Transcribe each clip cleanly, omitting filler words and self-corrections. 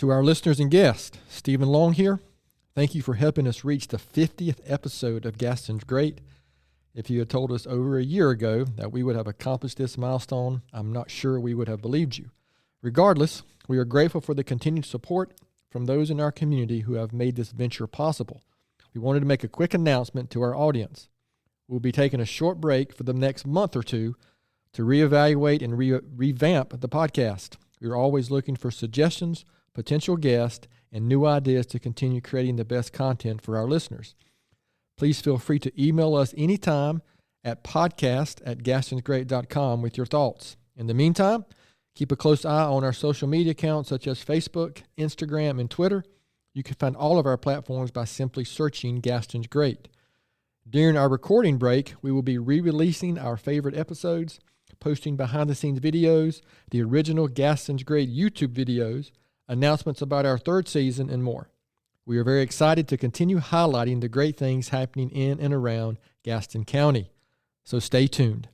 To our listeners and guests, Stephen Long here. Thank you for helping us reach the 50th episode of Gaston's Great. If you had told us over a year ago that we would have accomplished this milestone, I'm not sure we would have believed you. Regardless, we are grateful for the continued support from those in our community who have made this venture possible. We wanted to make a quick announcement to our audience. We'll be taking a short break for the next month or two to reevaluate and revamp the podcast. We're always looking for suggestions, potential guests, and new ideas to continue creating the best content for our listeners. Please feel free to email us anytime at podcast@gastonsgreat.com with your thoughts. In the meantime, keep a close eye on our social media accounts such as Facebook, Instagram, and Twitter. You can find all of our platforms by simply searching Gaston's Great. During our recording break, we will be re-releasing our favorite episodes, posting behind-the-scenes videos, the original Gaston's Great YouTube videos, announcements about our third season, and more. We are very excited to continue highlighting the great things happening in and around Gaston County. So stay tuned.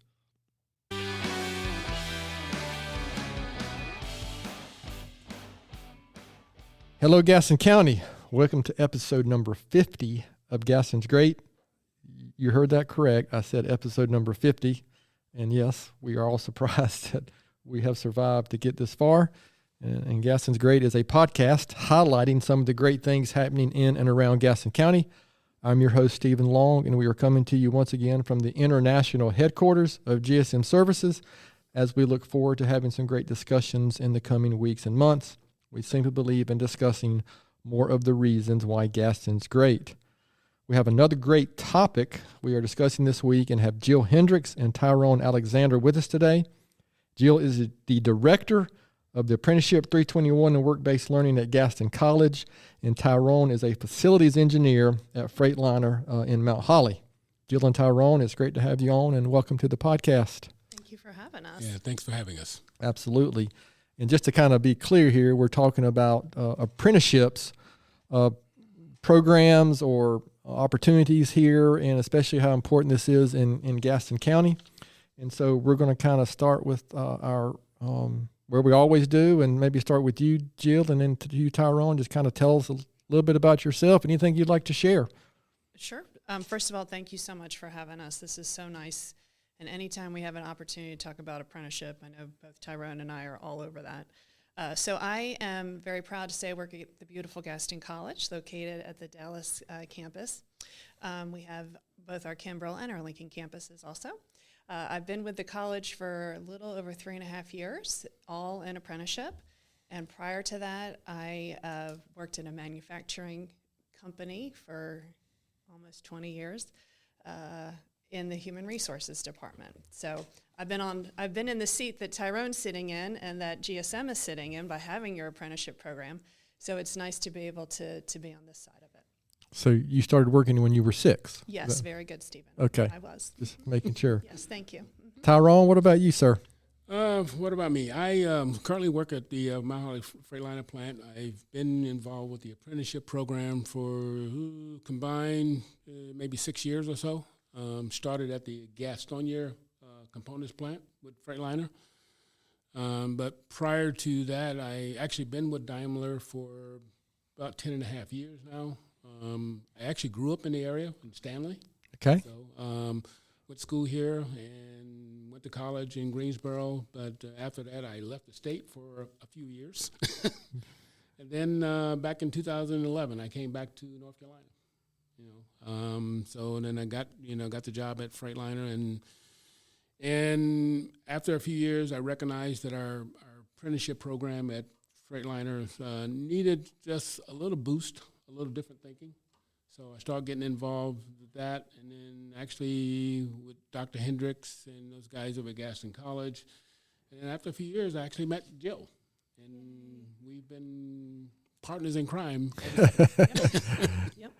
Hello, Gaston County. Welcome to episode number 50 of Gaston's Great. You heard that correct. I said episode number 50. And yes, we are all surprised that we have survived to get this far. And Gaston's Great is a podcast highlighting some of the great things happening in and around Gaston County. I'm your host, Stephen Long, and we are coming to you once again from the international headquarters of GSM Services as we look forward to having some great discussions in the coming weeks and months. We seem to believe in discussing more of the reasons why Gaston's great. We have another great topic we are discussing this week and have Jill Hendrix and Tyrone Alexander with us today. Jill is the director of the Apprenticeship 321 and Work-Based Learning at Gaston College, and Tyrone is a facilities engineer at Freightliner in Mount Holly. Jill and Tyrone, it's great to have you on, and welcome to the podcast. Thank you for having us. Yeah, thanks for having us. Absolutely. And just to kind of be clear here, we're talking about apprenticeships, programs or opportunities here, and especially how important this is in Gaston County. And so we're going to kind of start with our where we always do, and maybe start with you, Jill, and then to you, Tyrone. Just kind of tell us a little bit about yourself, anything you'd like to share. Sure. First of all, thank you so much for having us. This is so nice. And anytime we have an opportunity to talk about apprenticeship, I know both Tyrone and I are all over that. So I am very proud to say I work at the beautiful Gaston College, located at the Dallas campus. We have both our Kimbrell and our Lincoln campuses also. I've been with the college for a little over 3.5 years, all in apprenticeship. And prior to that, I worked in a manufacturing company for almost 20 years in the human resources department. So I've been in the seat that Tyrone's sitting in and that GSM is sitting in by having your apprenticeship program. So it's nice to be able to be on this side of it. So you started working when you were 6? Yes, very good, Stephen. Okay. I was. Just making sure. Yes, thank you. Mm-hmm. Tyrone, what about you, sir? What about me? I currently work at the Mount Holly Freightliner plant. I've been involved with the apprenticeship program for combined maybe 6 years or so. Started at the Gaston components plant with Freightliner. But prior to that, I actually been with Daimler for about 10.5 years now. I actually grew up in the area in Stanley. Okay. So went to school here and went to college in Greensboro. But after that, I left the state for a few years. And then back in 2011, I came back to North Carolina. So then I got the job at Freightliner, and after a few years, I recognized that our apprenticeship program at Freightliner needed just a little boost, a little different thinking. So I started getting involved with that, and then actually with Dr. Hendrix and those guys over at Gaston College. And after a few years, I actually met Jill, and we've been partners in crime. Yep.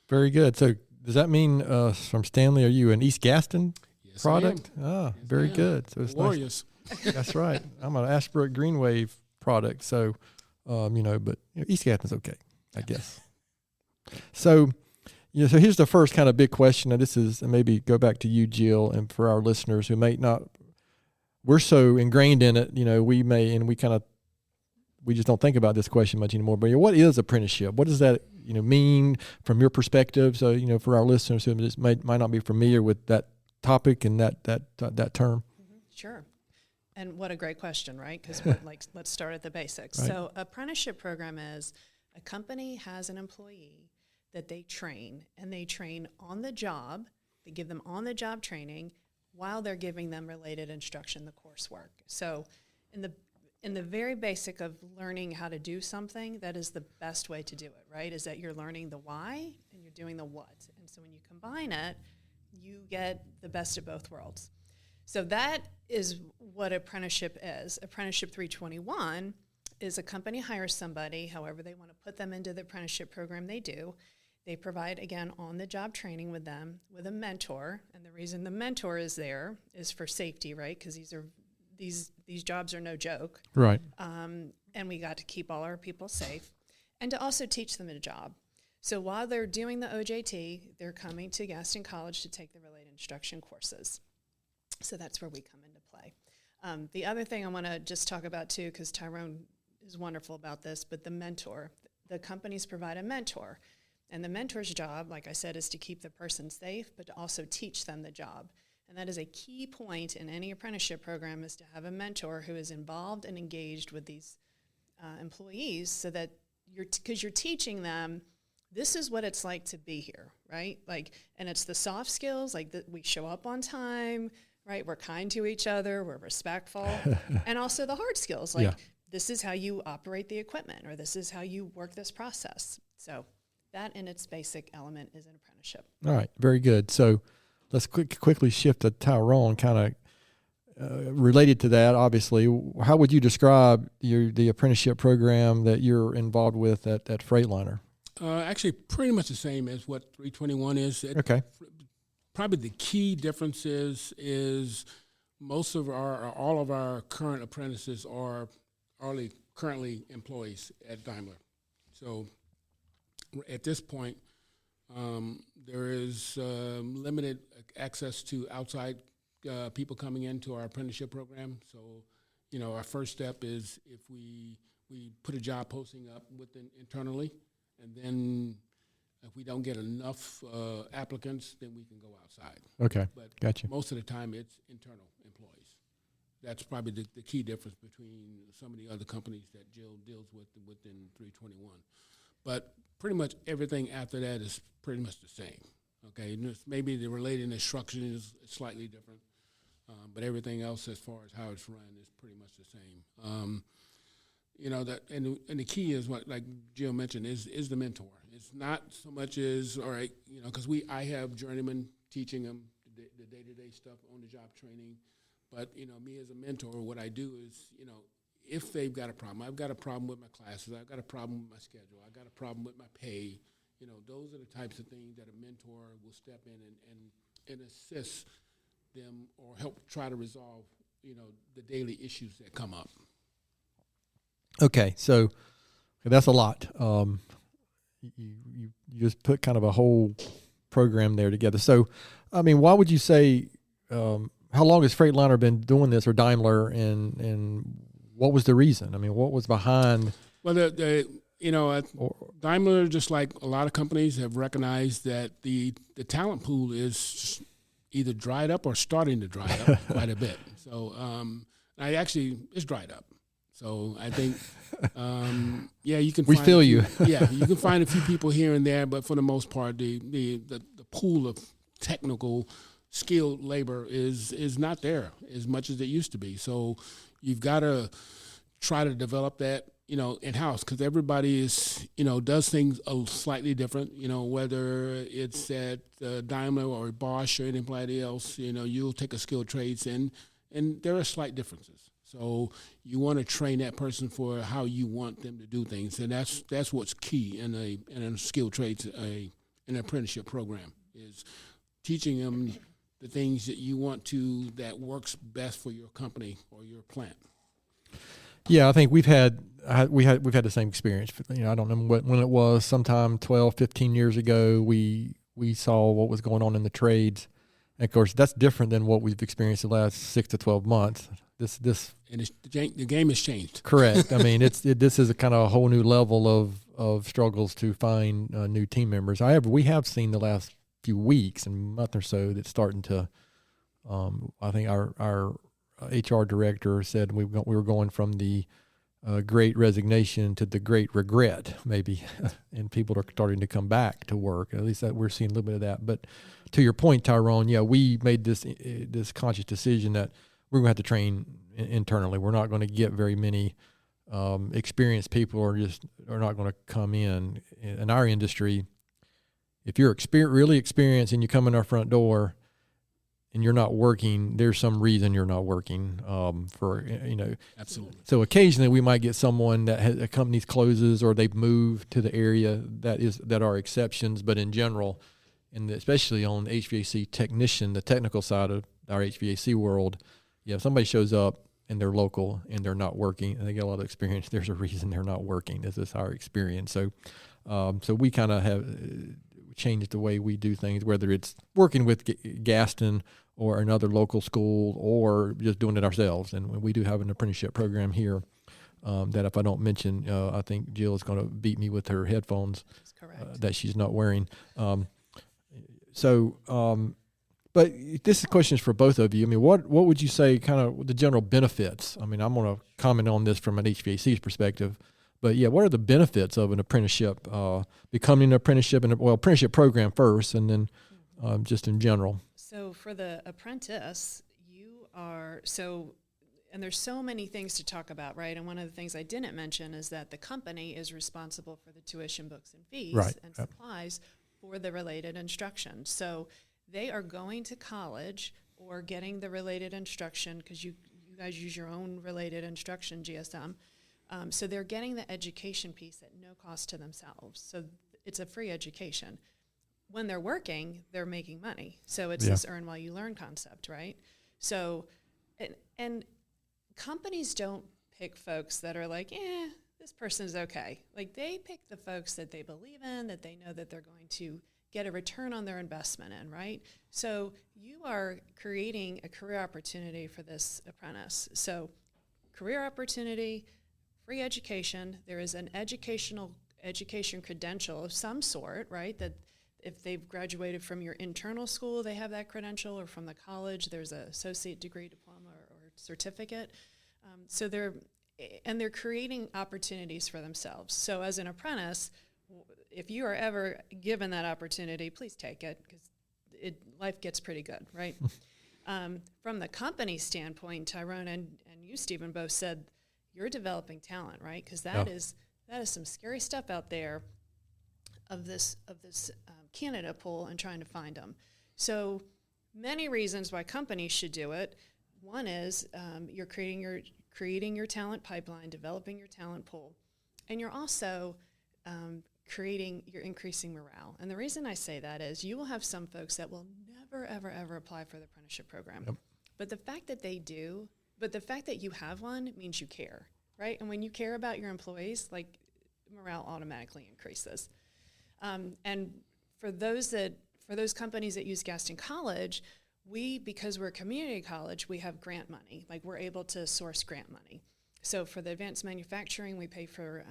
Very good. So does that mean from Stanley, are you an East Gaston Yes, product? I am. Ah, Yes, very I am. good. So it's Warriors. nice. That's right. I'm an Ashbrook Green Wave product. So, but East Gaston's okay, I guess. So, so here's the first kind of big question. Now this is, and maybe go back to you, Jill, and for our listeners who may not, we're so ingrained in it, we kind of we just don't think about this question much anymore. But what is apprenticeship? What does that mean from your perspective? So for our listeners who just might not be familiar with that topic and that term. Mm-hmm. Sure. And what a great question, right? Because let's start at the basics. Right. So apprenticeship program is a company has an employee that they train, and they train on the job. They give them on the job training while they're giving them related instruction, the coursework. So in the very basic of learning how to do something, that is the best way to do it, right? Is that you're learning the why and you're doing the what. And so when you combine it, you get the best of both worlds. So that is what apprenticeship is. Apprenticeship 321 is a company hires somebody, however they want to put them into the apprenticeship program, they do. They provide, again, on-the-job training with them, with a mentor. And the reason the mentor is there is for safety, right? Because these jobs are no joke. Right. And we got to keep all our people safe. And to also teach them a job. So while they're doing the OJT, they're coming to Gaston College to take the related instruction courses. So that's where we come into play. The other thing I want to just talk about, too, because Tyrone is wonderful about this, but the mentor. The companies provide a mentor. And the mentor's job, like I said, is to keep the person safe, but to also teach them the job. And that is a key point in any apprenticeship program, is to have a mentor who is involved and engaged with these employees, so that because you're teaching them, this is what it's like to be here, right? And it's the soft skills, we show up on time, right? We're kind to each other, we're respectful, and also the hard skills, this is how you operate the equipment, or this is how you work this process. So that in its basic element is an apprenticeship. All right, very good. So let's quickly shift to Tyrone, kind of related to that, obviously. How would you describe the apprenticeship program that you're involved with at Freightliner? Actually, pretty much the same as what 321 is. Okay. Probably the key difference is all of our current apprentices are currently employees at Daimler. So at this point, there is limited access to outside people coming into our apprenticeship program. So, our first step is if we put a job posting up internally, and then if we don't get enough applicants, then we can go outside. Okay, but gotcha. Most of the time, it's internal employees. That's probably the key difference between some of the other companies that Jill deals with within 321. But pretty much everything after that is pretty much the same. Okay, maybe the related instruction is slightly different, but everything else as far as how it's run is pretty much the same. And the key is what, like Jill mentioned, is the mentor. It's not so much as, all right, because I have journeymen teaching them the day-to-day stuff, on-the-job training. But, me as a mentor, what I do is, if they've got a problem, I've got a problem with my classes, I've got a problem with my schedule, I've got a problem with my pay, those are the types of things that a mentor will step in and assist them or help try to resolve, the daily issues that come up. Okay, so that's a lot. You just put kind of a whole program there together. So, why would you say, how long has Freightliner been doing this, or Daimler, and what was the reason? What was behind? Well, Daimler, just like a lot of companies, have recognized that the talent pool is either dried up or starting to dry up quite a bit. So, it's dried up. So I think, you can. We feel you. You can find a few people here and there, but for the most part, the pool of technical skilled labor is not there as much as it used to be. So you've got to try to develop that, in-house, because everybody is, does things slightly different, whether it's at Daimler or Bosch or anybody else, you'll take a skilled trades in, and there are slight differences. So you want to train that person for how you want them to do things, and that's what's key in a skilled trades, an apprenticeship program, is teaching them the things that you want that works best for your company or your plant. Yeah, I think we've had the same experience. I don't remember when it was, sometime 12, 15 years ago, we saw what was going on in the trades. And of course, that's different than what we've experienced the last 6 to 12 months. This And the game has changed. correct. I mean, this is a kind of a whole new level of struggles to find new team members. However, we have seen the last few weeks and month or so that's starting to. I think our HR director said we were going from the great resignation to the great regret, maybe, and people are starting to come back to work. At least that we're seeing a little bit of that. But to your point, Tyrone, yeah, we made this conscious decision that we're going to have to train internally. We're not going to get very many experienced people, are not going to come in our industry. If you're really experienced and you come in our front door and you're not working, there's some reason you're not working. Absolutely. So occasionally we might get someone that a company's closes or they've moved to the area that are exceptions. But in general, and especially on the HVAC technician, the technical side of our HVAC world, yeah, if somebody shows up and they're local and they're not working and they get a lot of experience, there's a reason they're not working. This is our experience. So we kind of have changed the way we do things, whether it's working with Gaston or another local school or just doing it ourselves. And we do have an apprenticeship program here that if I don't mention, I think Jill is going to beat me with her headphones that she's not wearing. But this question is for both of you. I mean, what would you say kind of the general benefits? I mean, I'm going to comment on this from an HVAC's perspective. But, yeah, what are the benefits of an apprenticeship, becoming an apprenticeship, apprenticeship program first, and then just in general? So for the apprentice, and there's so many things to talk about, right? And one of the things I didn't mention is that the company is responsible for the tuition, books, and fees and supplies for the related instruction. So they are going to college or getting the related instruction because you guys use your own related instruction, GSM. So they're getting the education piece at no cost to themselves. So it's a free education. When they're working, they're making money. So it's this earn while you learn concept, right? So, and companies don't pick folks that are like, this person's okay. Like they pick the folks that they believe in, that they know that they're going to get a return on their investment in, right? So you are creating a career opportunity for this apprentice. So career opportunity, free education. There is an education credential of some sort, right? That if they've graduated from your internal school, they have that credential, or from the college, there's an associate degree, diploma, or certificate. So they're creating opportunities for themselves. So as an apprentice, if you are ever given that opportunity, please take it because life gets pretty good, right? From the company standpoint, Tyrone and you, Stephen, both said you're developing talent, right? Because that is some scary stuff out there of this candidate pool and trying to find them. So many reasons why companies should do it. One is you're creating your talent pipeline, developing your talent pool, and you're also you're increasing morale. And the reason I say that is you will have some folks that will never, ever, ever apply for the apprenticeship program. Yep. But the fact that you have one means you care, right? And when you care about your employees, like morale automatically increases. And for those companies that use Gaston College, because we're a community college, we have grant money. Like we're able to source grant money. So for the advanced manufacturing, we pay for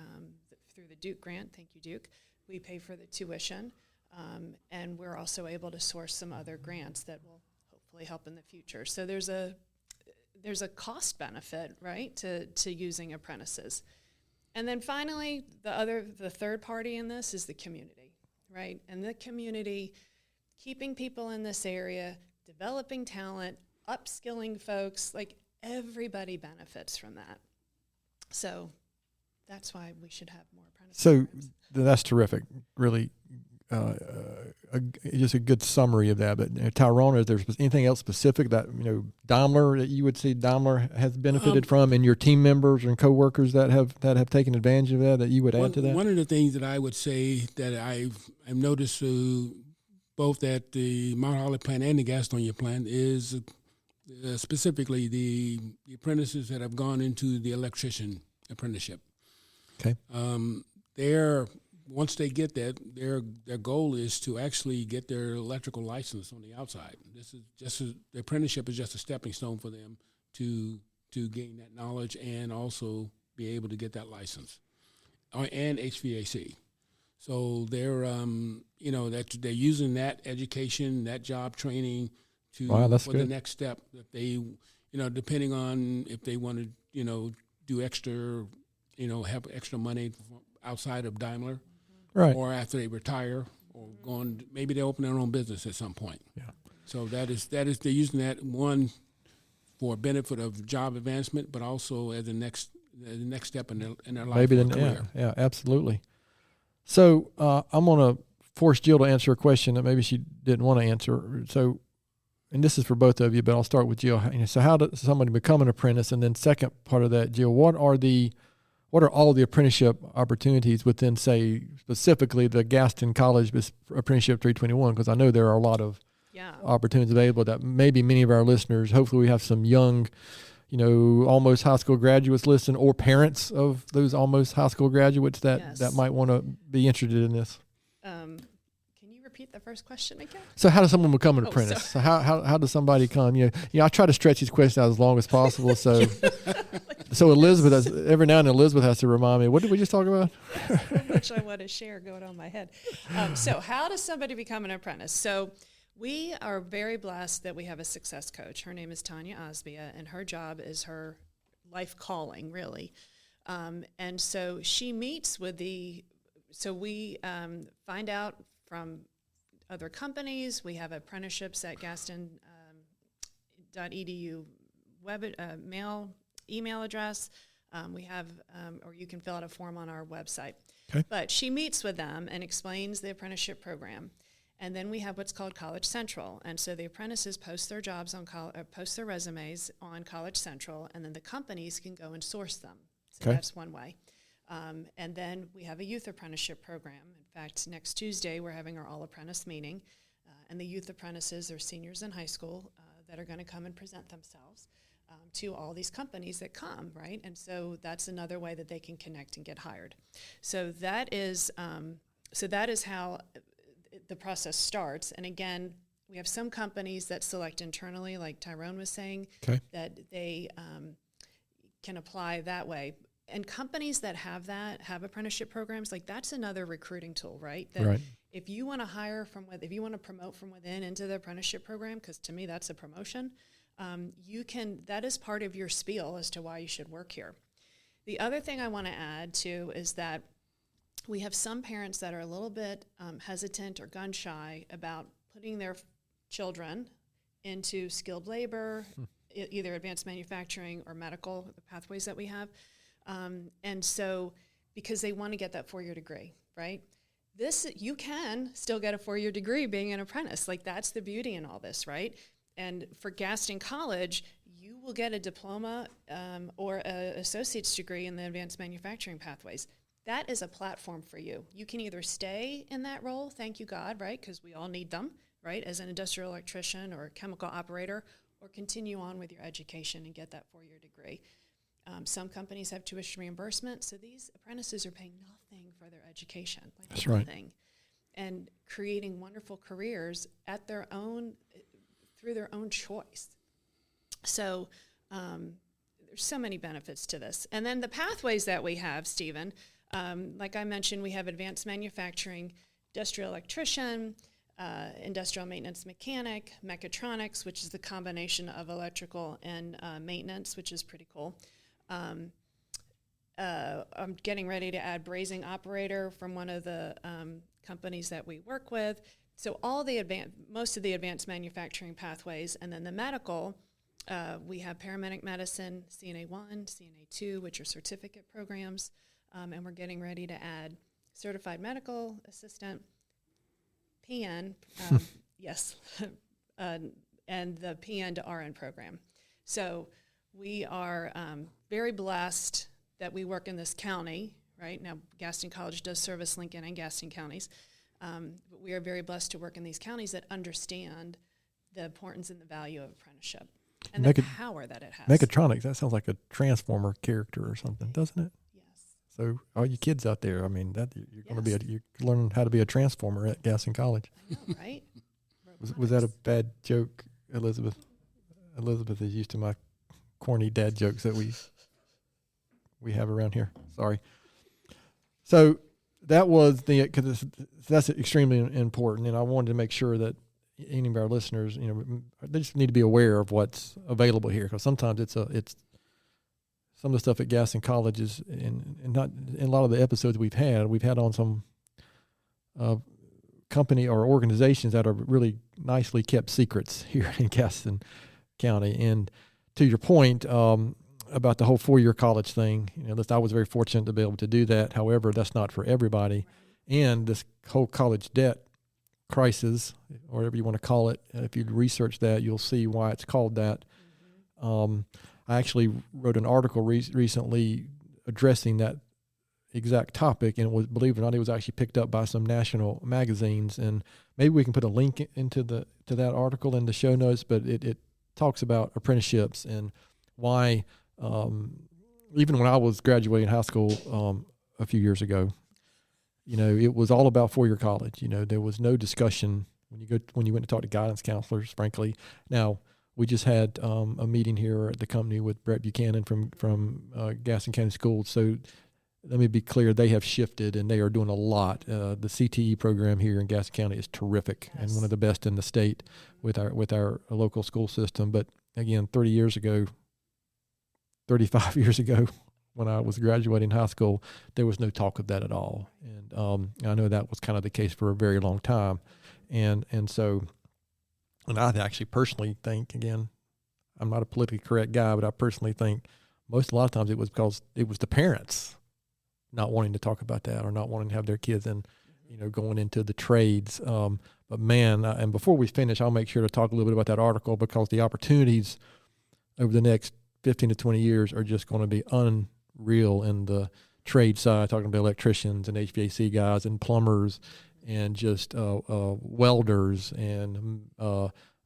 through the Duke grant. Thank you, Duke. We pay for the tuition, and we're also able to source some other grants that will hopefully help in the future. So there's a cost benefit, right, to using apprentices. And then finally, the third party in this is the community, right? And the community, keeping people in this area, developing talent, upskilling folks, like everybody benefits from that. So that's why we should have more apprentices. So that's terrific. Really, just a good summary of that. But Tyrone, is there anything else specific that Daimler that you would say Daimler has benefited from, and your team members and coworkers that have taken advantage of that you would add to that? One of the things that I would say that I've noticed both at the Mount Holly plant and the Gastonia plant is specifically the apprentices that have gone into the electrician apprenticeship. Okay. Once they get that, their goal is to actually get their electrical license on the outside. The apprenticeship is just a stepping stone for them to to gain that knowledge and also be able to get that license, and HVAC. So they're that they're using that education, that job training to for the next step that they depending on if they want to do extra, have extra money outside of Daimler, right? Or after they retire or maybe they open their own business at some point. Yeah. So that is they're using that one for benefit of job advancement, but also as the next step in their life career. Yeah, absolutely. So I'm going to force Jill to answer a question that maybe she didn't want to answer. So, and this is for both of you, but I'll start with Jill. So how does somebody become an apprentice? And then second part of that, Jill, what are all the apprenticeship opportunities within, say, specifically the Gaston College Apprenticeship 321? Because I know there are a lot of opportunities available that maybe many of our listeners, hopefully we have some young, almost high school graduates listen, or parents of those almost high school graduates that might want to be interested in this. Can you repeat the first question again? So how does someone become an apprentice? So how does somebody come? I try to stretch these questions out as long as possible. So so Elizabeth, every now and then Elizabeth has to remind me, what did we just talk about? How much I want to share going on my head. So how does somebody become an apprentice? So we are very blessed that we have a success coach. Her name is Tanya Osbia, and her job is her life calling, really. And so she meets with so we find out from other companies. We have apprenticeships at gaston.edu email address. We have, or you can fill out a form on our website. Okay. But she meets with them and explains the apprenticeship program. And then we have what's called College Central. And so the apprentices post their jobs post their resumes on College Central, and then the companies can go and source them. So that's one way. And then we have a youth apprenticeship program. In fact, next Tuesday we're having our all-apprentice meeting. And the youth apprentices are seniors in high school that are going to come and present themselves to all these companies that come, right? And so that's another way that they can connect and get hired. So that is how the process starts. And again, we have some companies that select internally, like Tyrone was saying, that they can apply that way. And companies that have apprenticeship programs, like that's another recruiting tool, right? That if you want to hire if you want to promote from within into the apprenticeship program, because to me that's a promotion, that is part of your spiel as to why you should work here. The other thing I want to add too is that we have some parents that are a little bit hesitant or gun shy about putting their children into skilled labor, either advanced manufacturing or medical, the pathways that we have. And so because they want to get that 4-year degree, right? You can still get a 4-year degree being an apprentice. Like that's the beauty in all this, right? And for Gaston College, you will get a diploma or an associate's degree in the advanced manufacturing pathways. That is a platform for you. You can either stay in that role, thank you God, right? Because we all need them, right? As an industrial electrician or a chemical operator, or continue on with your education and get that 4-year degree. Some companies have tuition reimbursement, so these apprentices are paying nothing for their education. That's nothing. Right. And creating wonderful careers through their own choice. So there's so many benefits to this. And then the pathways that we have, Stephen, like I mentioned, we have advanced manufacturing, industrial electrician, industrial maintenance mechanic, mechatronics, which is the combination of electrical and maintenance, which is pretty cool. I'm getting ready to add brazing operator from one of the companies that we work with. So most of the advanced manufacturing pathways, and then the medical, we have paramedic medicine, CNA 1, CNA 2, which are certificate programs, and we're getting ready to add certified medical assistant, PN, yes, and the PN to RN program. So we are very blessed that we work in this county, right? Now, Gaston College does service Lincoln and Gaston counties, but we are very blessed to work in these counties that understand the importance and the value of apprenticeship and the power that it has. Mechatronics, that sounds like a Transformer character or something, doesn't it? Yes. So all you kids out there, I mean, you're going to you're learning how to be a Transformer at Gaston College. I know, right? Was that a bad joke, Elizabeth? Elizabeth is used to my corny dad jokes that we have around here. Sorry. So that was because that's extremely important, and I wanted to make sure that any of our listeners, they just need to be aware of what's available here, because sometimes it's some of the stuff at Gaston colleges and not in a lot of the episodes we've had on some company or organizations that are really nicely kept secrets here in Gaston County. And to your point about the whole 4-year college thing, I was very fortunate to be able to do that. However, that's not for everybody. And this whole college debt crisis, or whatever you want to call it, if you research that, you'll see why it's called that. I actually wrote an article recently addressing that exact topic, and it was, believe it or not, it was actually picked up by some national magazines. And maybe we can put a link to that article in the show notes, but it talks about apprenticeships and why, even when I was graduating high school a few years ago, it was all about 4-year college. There was no discussion when you went to talk to guidance counselors, frankly. Now, we just had a meeting here at the company with Brett Buchanan from Gaston County Schools. So let me be clear, they have shifted and they are doing a lot. The CTE program here in Gaston County is terrific, and one of the best in the state with our local school system. But again, 35 years ago, when I was graduating high school, there was no talk of that at all. And I know that was kind of the case for a very long time. And I actually personally think, again, I'm not a politically correct guy, but I personally think a lot of times it was because it was the parents not wanting to talk about that or not wanting to have their kids going into the trades. But man, and before we finish, I'll make sure to talk a little bit about that article, because the opportunities over the next 15 to 20 years are just going to be unreal in the trade side, talking about electricians and HVAC guys and plumbers and just welders and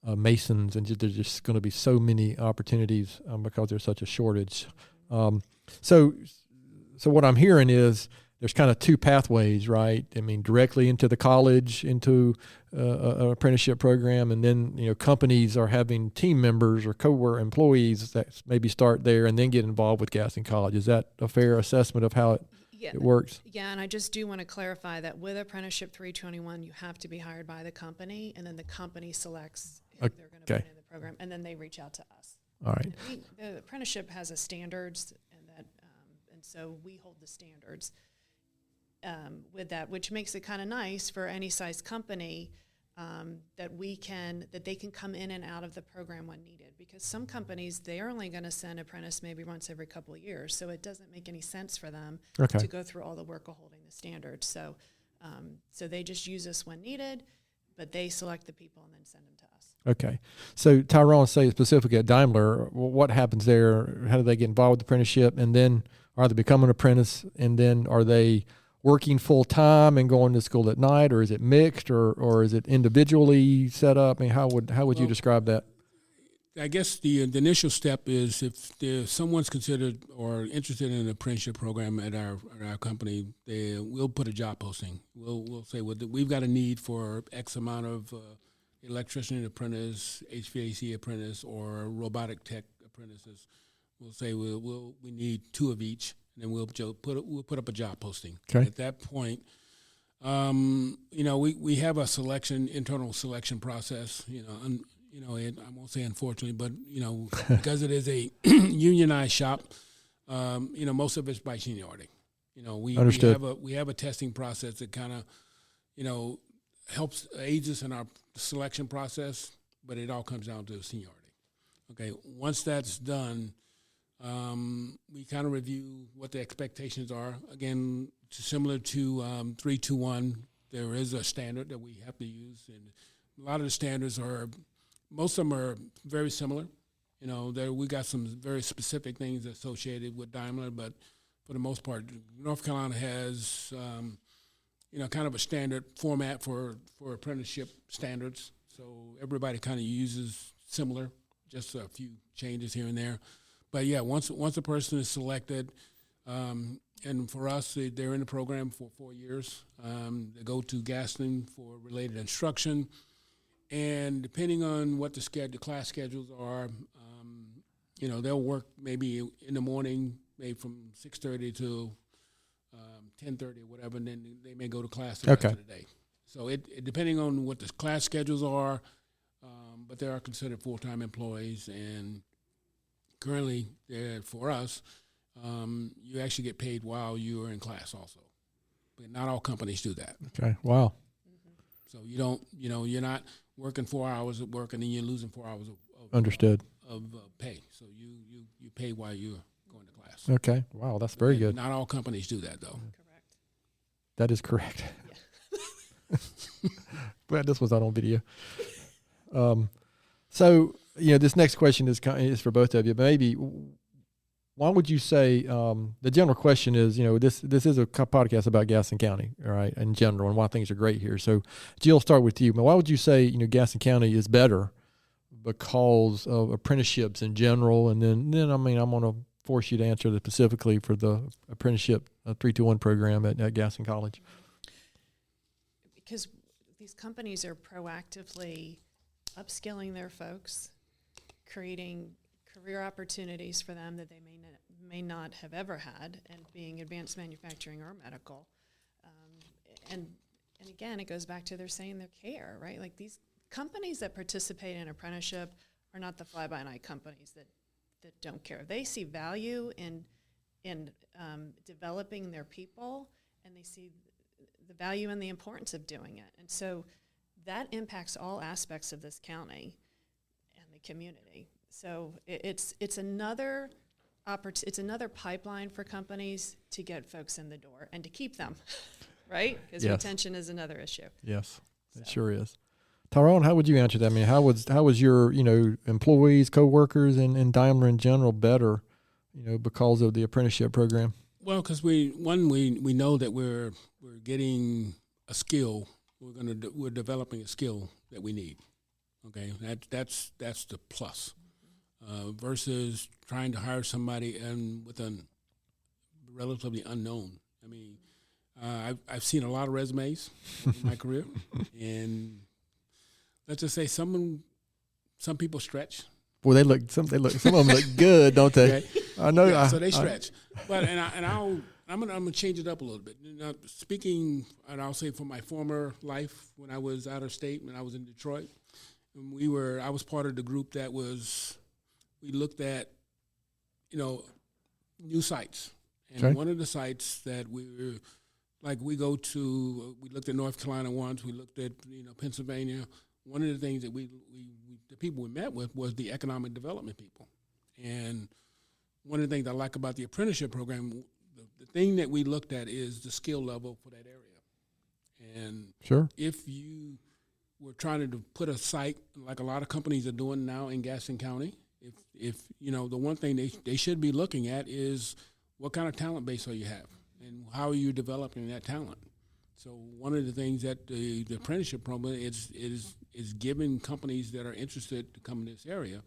masons, and there's just going to be so many opportunities because there's such a shortage. So what I'm hearing is there's kind of two pathways, right? I mean, directly into the college, into an apprenticeship program, and then companies are having team members or co-worker employees that maybe start there and then get involved with Gaston College. Is that a fair assessment of how it works? Yeah, and I just do want to clarify that with Apprenticeship 321, you have to be hired by the company, and then the company selects who they're going to put in the program, and then they reach out to us. All right. The apprenticeship has a standards, and so we hold the standards with that, which makes it kind of nice for any size company that they can come in and out of the program when needed, because some companies, they're only going to send apprentice maybe once every couple of years, so it doesn't make any sense for them to go through all the work of holding the standards. So they just use us when needed, but they select the people and then send them to us. Okay. So Tyrone, say specifically at Daimler, what happens there? How do they get involved with the apprenticeship? And then are they become an apprentice? And then are they working full time and going to school at night, or is it mixed, or is it individually set up? I mean, how would you describe that? I guess the initial step is if someone's considered or interested in an apprenticeship program at our company, we'll put a job posting. We'll say we've got a need for X amount of electrician apprentice, HVAC apprentice, or robotic tech apprentices. We'll say we need 2 of each, and then we'll put up a job posting. Okay. At that point, we have a internal selection process. I won't say unfortunately, but because it is a unionized shop, most of it's by seniority. We have a testing process that kind of aids us in our selection process, but it all comes down to seniority. Okay, once that's done, we kind of review what the expectations are. Again, similar to 321, there is a standard that we have to use, and a lot of the standards most of them are very similar. We got some very specific things associated with Daimler, but for the most part, North Carolina has kind of a standard format for apprenticeship standards. So everybody kind of uses similar, just a few changes here and there. But yeah, once a person is selected, and for us, they're in the program for 4 years. They go to Gaston for related instruction, and depending on what the class schedules are, they'll work maybe in the morning, maybe from 6:30 to 10:30 or whatever, and then they may go to class the rest of the day. So it depending on what the class schedules are, but they are considered full-time employees, and currently, for us, you actually get paid while you are in class also. But not all companies do that. Okay. Wow. So you don't, you're not working 4 hours at work and then you're losing 4 hours of Understood. Of pay. So you pay while you're going to class. Okay. Wow, that's very good. Not all companies do that, though. Correct. That is correct. Yeah. But this was not on video. So this next question is for both of you. But maybe, why would you say the general question is, this is a podcast about Gaston County, all right, in general, and why things are great here. So, Jill, start with you. But why would you say Gaston County is better because of apprenticeships in general? And then I'm going to force you to answer this specifically for the apprenticeship 321 program at Gaston College. Because these companies are proactively upskilling their folks, creating career opportunities for them that they may not have ever had, and being advanced manufacturing or medical. And again, it goes back to they're saying their care, right? Like these companies that participate in apprenticeship are not the fly-by-night companies that don't care. They see value in developing their people, and they see the value and the importance of doing it. And so that impacts all aspects of this county and the community. So it's another it's another pipeline for companies to get folks in the door and to keep them, right? Because retention is another issue. Yes, it sure is. Tyrone, how would you answer that? I mean, how was your employees, coworkers, and Daimler in general better, because of the apprenticeship program? Well, because we know that we're getting a skill. We're developing a skill that we need. Okay, that's the plus. Versus trying to hire somebody with a relatively unknown. I mean, I've seen a lot of resumes in my career, and let's just say some people stretch. Well, some of them look good, don't they? Okay. I know. Yeah, so they stretch. But I'm gonna change it up a little bit. Speaking, and I'll say for my former life when I was out of state, when I was in Detroit, I was part of the group that we looked at, new sites. And one of the sites that we looked at North Carolina once, we looked at, Pennsylvania. One of the things that the people we met with was the economic development people. And one of the things I like about the apprenticeship program, the thing that we looked at is the skill level for that area. And if you were trying to put a site like a lot of companies are doing now in Gaston County, if the one thing they should be looking at is what kind of talent base are you have and how are you developing that talent. So one of the things that the apprenticeship program is giving companies that are interested to come in this area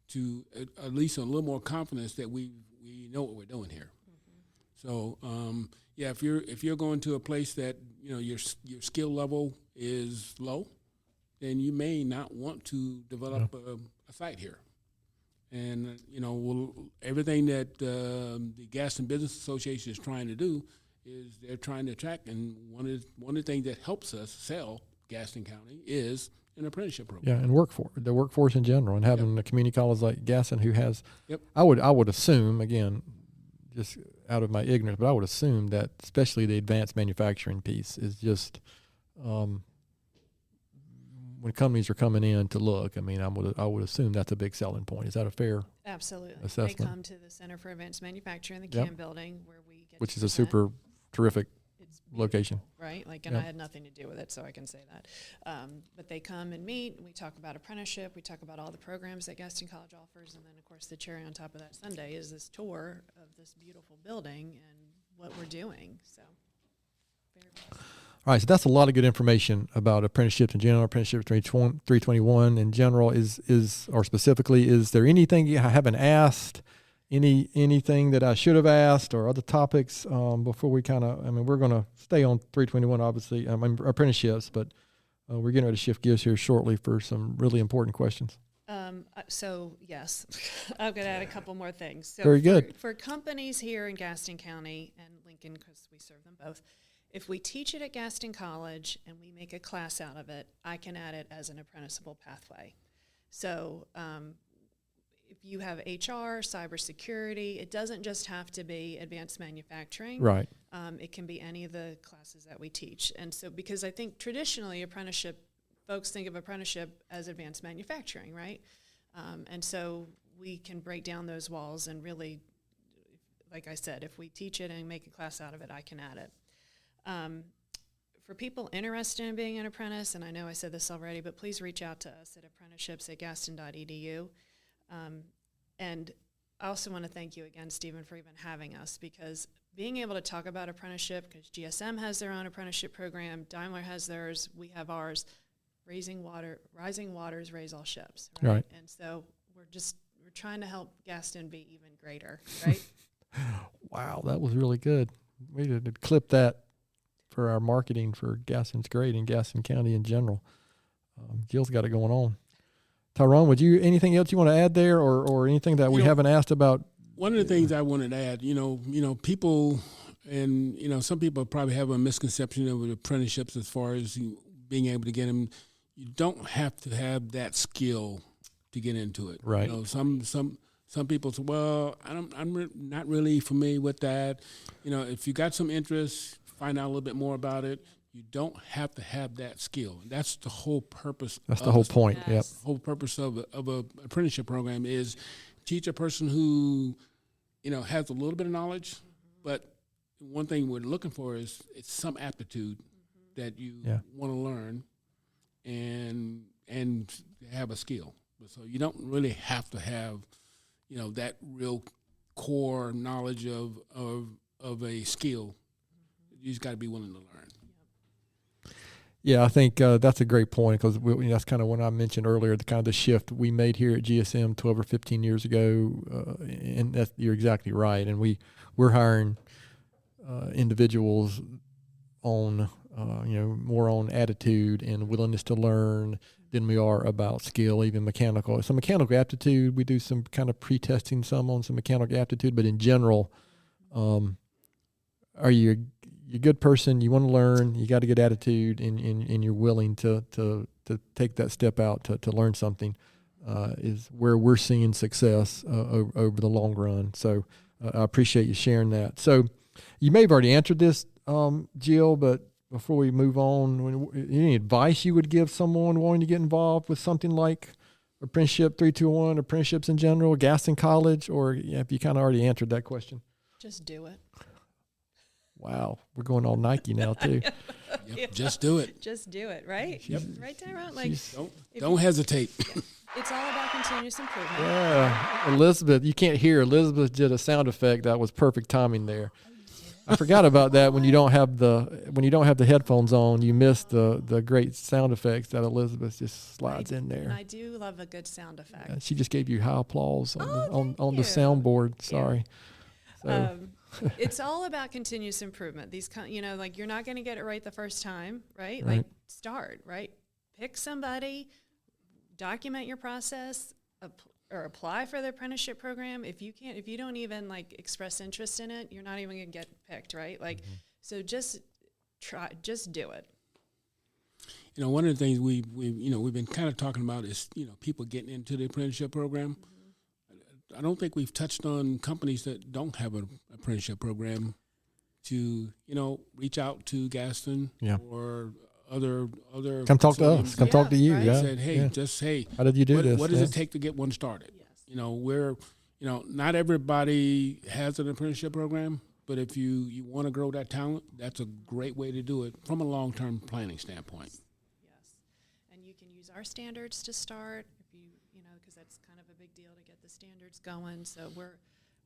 to at least a little more confidence that we know what we're doing here. Mm-hmm. So if you're going to a place that your skill level is low, then you may not want to develop a site here. And everything that the Gaston Business Association is trying to do is they're trying to attract, and one of the things that helps us sell Gaston County is an apprenticeship program. Yeah, and the workforce in general, and having a community college like Gaston who has, I would assume, again, just out of my ignorance, but I would assume that especially the advanced manufacturing piece is just when companies are coming in to look. I mean, I would assume that's a big selling point. Is that a fair assessment? They come to the Center for Advanced Manufacturing, the CAM building, where we get which is a super terrific location. Right? And I had nothing to do with it, so I can say that. But they come and meet, and we talk about apprenticeship, we talk about all the programs that Gaston College offers, and then, of course, the cherry on top of that Sunday is this tour of this beautiful building and what we're doing. So, very nice. All right, so that's a lot of good information about apprenticeships in general, apprenticeship 321 in general. Or specifically, is there anything I haven't asked, anything that I should have asked, or other topics before we we're going to stay on 321, obviously, apprenticeships, but we're getting ready to shift gears here shortly for some really important questions. So yes, I'm going to add a couple more things. So Very good. For companies here in Gaston County and Lincoln, because we serve them both, if we teach it at Gaston College and we make a class out of it, I can add it as an apprenticeable pathway. So if you have HR, cybersecurity, it doesn't just have to be advanced manufacturing. Right. It can be any of the classes that we teach. And so because I think traditionally apprenticeship, folks think of apprenticeship as advanced manufacturing, right? And so we can break down those walls and really, like I said, if we teach it and make a class out of it, I can add it. For people interested in being an apprentice, and I know I said this already, but please reach out to us at apprenticeships@gaston.edu. And I also want to thank you again, Stephen, for even having us, because being able to talk about apprenticeship, because GSM has their own apprenticeship program, Daimler has theirs, we have ours. Rising waters raise all ships, right? And so we're trying to help Gaston be even greater, right? Wow, that was really good. We did clip that for our marketing for Gaston's Great and Gaston County in general. Jill's got it going on. Tyrone, anything else you want to add there, or anything that we haven't asked about? One of the things I wanted to add, people, and some people probably have a misconception of apprenticeships as far as being able to get them. You don't have to have that skill to get into it. Right. Some people say, well, I'm not really familiar with that. If you got some interest, find out a little bit more about it. You don't have to have that skill. That's the whole purpose. That's the whole point. Yes. Yep. The whole purpose of a apprenticeship program is teach a person who, has a little bit of knowledge, but one thing we're looking for is it's some aptitude that you want to learn and have a skill. So you don't really have to have, that real core knowledge of a skill. You just got to be willing to learn. Yeah, I think that's a great point, because that's kind of what I mentioned earlier, the kind of the shift we made here at GSM 12 or 15 years ago, and you're exactly right. And we're hiring individuals on more on attitude and willingness to learn than we are about skill, even mechanical. Some mechanical aptitude, we do some kind of pre-testing on some mechanical aptitude, but in general, are you a good person, you want to learn, you got a good attitude, and you're willing to take that step out to learn something, is where we're seeing success over the long run. So I appreciate you sharing that. So you may have already answered this, Jill, but before we move on, any advice you would give someone wanting to get involved with something like Apprenticeship 321, apprenticeships in general, Gaston College, or if you kind of already answered that question? Just do it. Wow, we're going all Nike now too. Yep, just do it. Just do it, right? Yep. Right, Tyrone? Don't hesitate. It's all about continuous improvement. Yeah, Elizabeth, you can't hear. Elizabeth did a sound effect that was perfect timing there. I forgot about that. When you don't have the headphones on, you miss the great sound effects that Elizabeth just slides in there. And I do love a good sound effect. She just gave you high applause on thank the you. soundboard. Sorry. So. It's all about continuous improvement. These, you're not going to get it right the first time, right? Right. Like start, right? Pick somebody, document your process, or apply for the apprenticeship program. If you don't even express interest in it, you're not even going to get picked, right? So just do it. One of the things we've been kind of talking about is, people getting into the apprenticeship program. I don't think we've touched on companies that don't have an apprenticeship program to, reach out to Gaston or other. Come talk to us. Come talk to you. Right. Yeah. Said, hey, how did you do this? What does it take to get one started? Yes. We're, not everybody has an apprenticeship program, but if you want to grow that talent, that's a great way to do it from a long-term planning standpoint. Yes. And you can use our standards to start because that's kind of a big deal to get the standards going. So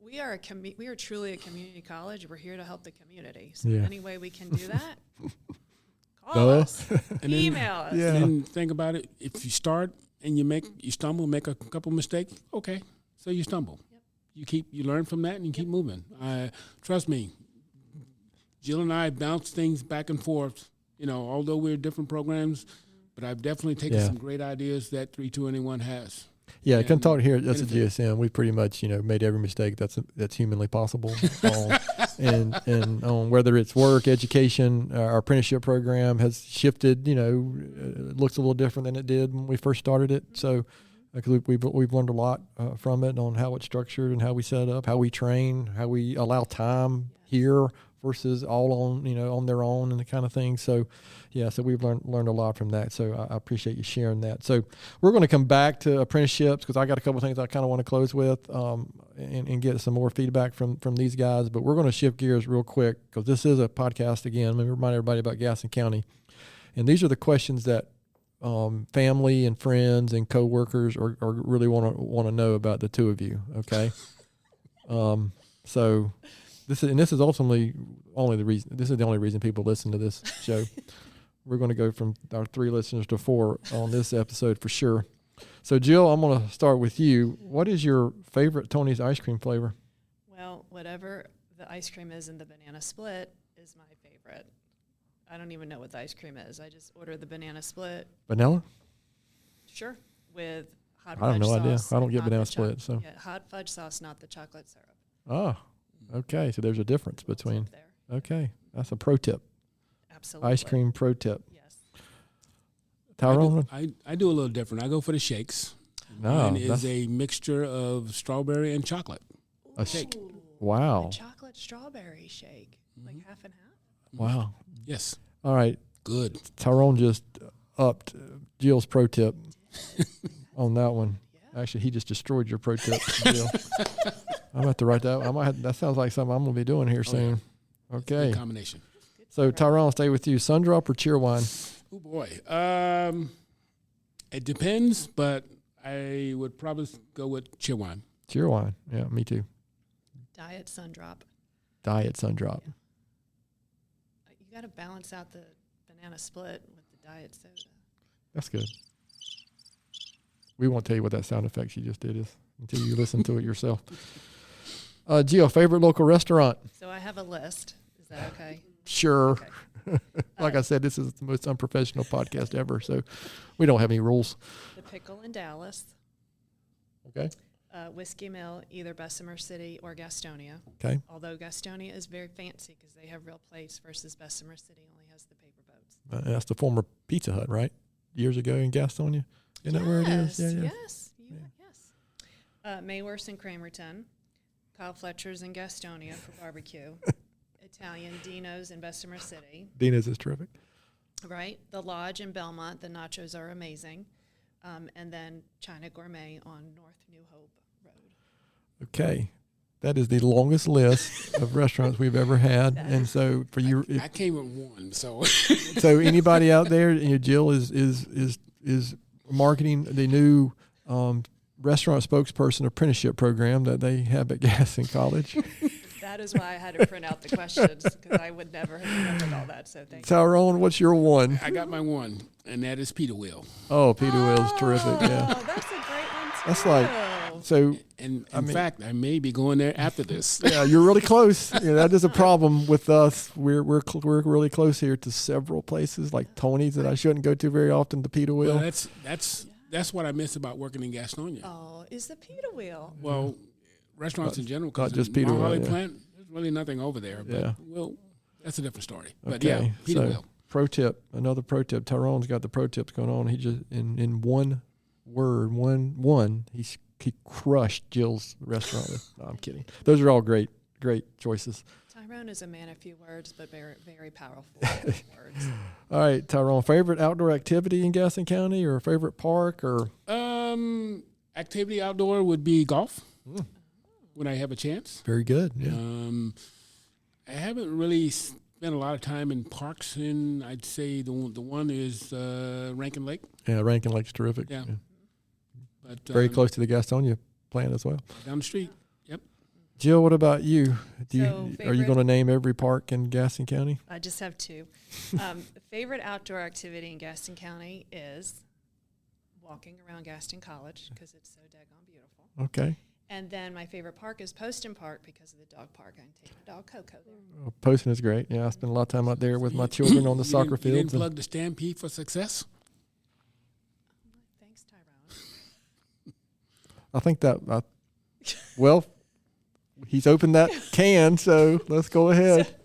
we are truly a community college. We're here to help the community. So any way we can do that, call us, and email us. Yeah. And then think about it. If you start and you stumble, make a couple mistakes, okay, so you stumble. Yep. You learn from that and you keep moving. Trust me, Jill and I bounce things back and forth, although we're different programs, but I've definitely taken some great ideas that 321 has. Yeah, I and can talk here. That's a benefit. GSM. We pretty much, made every mistake that's humanly possible, and on whether it's work, education, our apprenticeship program has shifted. It looks a little different than it did when we first started it. So, because we've learned a lot from it on how it's structured and how we set it up, how we train, how we allow time here versus all on their own and the kind of thing. So, yeah, so we've learned a lot from that. So I appreciate you sharing that. So we're going to come back to apprenticeships because I got a couple of things I kind of want to close with and get some more feedback from these guys. But we're going to shift gears real quick because this is a podcast again. Let me remind everybody about Gaston County. And these are the questions that family and friends and coworkers are really want to know about the two of you. Okay. So this is ultimately only the reason. This is the only reason people listen to this show. We're going to go from our 3 listeners to 4 on this episode for sure. So Jill, I'm going to start with you. What is your favorite Tony's ice cream flavor? Well, whatever the ice cream is in the banana split is my favorite. I don't even know what the ice cream is. I just order the banana split. Vanilla? Sure. With hot fudge sauce. I have no idea. I don't get not banana the split. So yeah, hot fudge sauce, not the chocolate syrup. Oh, okay. So there's a difference It's between. up there. Okay, that's a pro tip. Absolutely. Ice cream pro tip. Yes. Tyrone? I do a little different. I go for the shakes. No, Mine that's is a mixture of strawberry and chocolate. a shake. Ooh, wow. a chocolate strawberry shake, like half and half. Wow. Yes. All right. Good. Tyrone just upped Jill's pro tip on that one. Yeah. Actually, he just destroyed your pro tip, Jill. I'm going to have to write that. That sounds like something I'm going to be doing here soon. Okay. Good combination. So, Tyrone, I'll stay with you. Sundrop or Cheerwine? Oh boy. It depends, but I would probably go with Cheerwine. Cheerwine. Yeah, me too. Diet Sundrop. Diet Sundrop. You got to balance out the banana split with the diet soda. That's good. We won't tell you what that sound effect she just did is until you listen to it yourself. Jill, favorite local restaurant? So I have a list. Is that okay? Sure. Okay. Like I said, this is the most unprofessional podcast ever, so we don't have any rules. The Pickle in Dallas. Okay. Whiskey Mill, either Bessemer City or Gastonia. Okay. Although Gastonia is very fancy because they have real plates versus Bessemer City only has the paper boats. That's the former Pizza Hut, right? Years ago in Gastonia. Isn't that where it is? Yes. Mayworth's in Cramerton. Kyle Fletcher's in Gastonia for barbecue. Italian Dino's in Bessemer City. Dina's is terrific. Right. The Lodge in Belmont. The nachos are amazing. And then China Gourmet on North New Hope Road. Okay. That is the longest list of restaurants we've ever had. And so for you, I came with one, so so anybody out there, Jill is marketing the new restaurant spokesperson apprenticeship program that they have at Gaston College. That is why I had to print out the questions because I would never have remembered all that. So thank you. Tyrone, what's your one? I got my one, and that is Peter Wheel. Oh, Peter Will's terrific. Yeah. Oh, that's a great one too. That's like, so And in fact, I may be going there after this. yeah, you're really close. That is a problem with us. We're really close here to several places like Tony's that I shouldn't go to very often. The Peter Wheel. Well, that's what I miss about working in Gastonia. Oh, is the Peter Wheel? Well, restaurants in general. Not just Peter Wheel, Holly yeah. Plant, there's really nothing over there. But Yeah. well, that's a different story. But Okay, yeah, Peter so Wheel. pro tip, another pro tip. Tyrone's got the pro tips going on. He just in one word, he crushed Jill's restaurant. No, I'm kidding. Those are all great choices. Tyrone is a man of few words, but very, very powerful words. All right, Tyrone, favorite outdoor activity in Gaston County or favorite park or? Activity outdoor would be golf when I have a chance. Very good. Yeah. I haven't really spent a lot of time in parks, and I'd say the one is Rankin Lake. Yeah, Rankin Lake's terrific. Yeah. But Very close to the Gastonia plant as well. down the street. Yep. Jill, what about you? Are you favorite- going to name every park in Gaston County? I just have two. Favorite outdoor activity in Gaston County is walking around Gaston College because it's so daggone beautiful. Okay. And then my favorite park is Poston Park because of the dog park. I can take my dog Coco there. Well, Poston is great. Yeah, I spend a lot of time out there with my children on the soccer You fields. didn't plug the Stampede for success? Thanks, Tyrone. I think that, well, he's opened that can, so let's go ahead.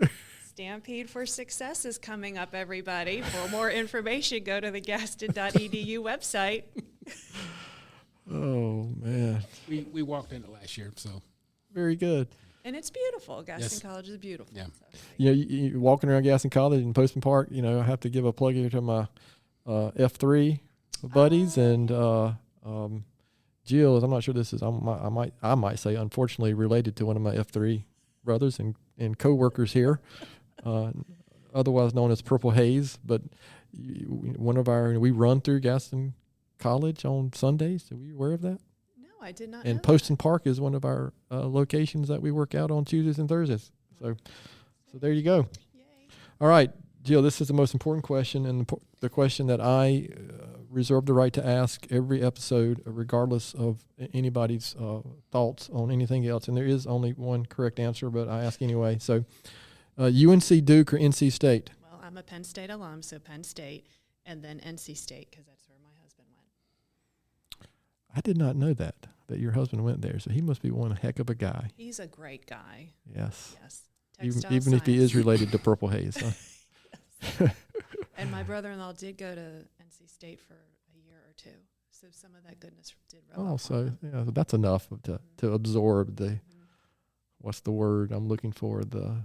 Stampede for Success is coming up, everybody. For more information, go to the gaston.edu website. Oh, man. We walked in it last year, so. Very good. And it's beautiful. Gaston Yes. College is beautiful. Yeah. So. You're walking around Gaston College in Postman Park. I have to give a plug here to my F3 buddies and Jill. I'm not sure this is. I might say unfortunately related to one of my F3 brothers and co-workers here, otherwise known as Purple Haze. But we run through Gaston College on Sundays. Are you aware of that? No, I did not. And know Poston Park is one of our locations that we work out on Tuesdays and Thursdays. So there you go. Yay. All right, Jill, this is the most important question, and the question that I reserve the right to ask every episode, regardless of anybody's thoughts on anything else. And there is only one correct answer, but I ask anyway. So UNC, Duke, or NC State? Well, I'm a Penn State alum, so Penn State, and then NC State, because that's where my husband went. I did not know that your husband went there. So he must be one heck of a guy. He's a great guy. Yes. Yes. Even if he is related to Purple Haze. Huh? And my brother-in-law did go to NC State for a year or two, so some of that goodness did rub off on him. Yeah, that's enough to absorb the what's the word I'm looking for, the